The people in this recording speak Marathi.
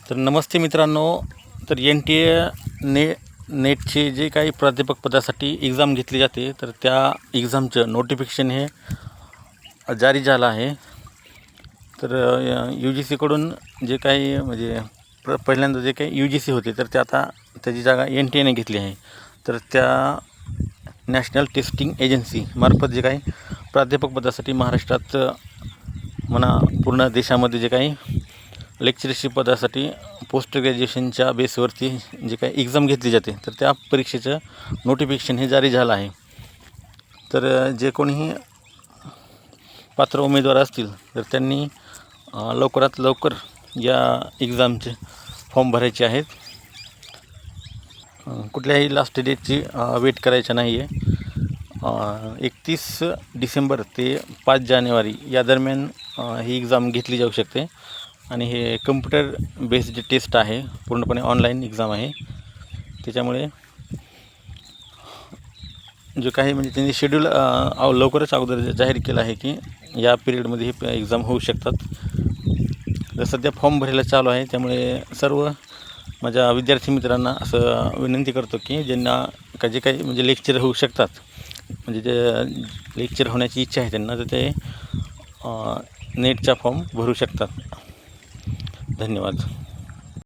तर नमस्ते मित्रांनो. तर नेटचे जे काही प्राध्यापक पदासाठी एक्झाम घेतली जाते, तर त्या एक्झामचं नोटिफिकेशन हे जारी झालं आहे. तर UGCकडून जे काही म्हणजे पहिल्यांदा जे काही UGC होते, तर ते आता त्याची जागा NTA घेतली आहे. तर त्या नॅशनल टेस्टिंग एजन्सी मार्फत जे काही प्राध्यापक पदासाठी महाराष्ट्रात म्हणा पूर्ण देशामध्ये जे काही लेक्चरशिप पदासाठी पोस्ट ग्रॅज्युएशनच्या बेसवरती जे काही एक्झाम घेतली जाते, तर त्या परीक्षेचं नोटिफिकेशन हे जारी झालं आहे. तर जे कोणीही पात्र उमेदवार असतील, तर त्यांनी लवकरात लवकर या एक्झामचे फॉर्म भरायचे आहेत. कुठल्याही लास्ट डेटची वेट करायचं नाही आहे. 31 डिसेंबर ते 5 जानेवारी या दरम्यान ही एक्झाम घेतली जाऊ शकते. आणि हे कम्प्युटर बेस्ड टेस्ट आहे, पूर्णपणे ऑनलाईन एक्झाम आहे. त्याच्यामुळे जो काही म्हणजे त्यांनी शेड्यूल लवकरच अगोदर जाहीर केलं आहे की या पिरियडमध्ये हे एक्झाम होऊ शकतात. तर सध्या फॉर्म भरायला चालू आहे. त्यामुळे सर्व माझ्या विद्यार्थी मित्रांना असं विनंती करतो की ज्यांना जे काही म्हणजे लेक्चर होऊ शकतात, म्हणजे जे लेक्चर होण्याची इच्छा आहे त्यांना, तर ते नेटचा फॉर्म भरू शकतात. धन्यवाद.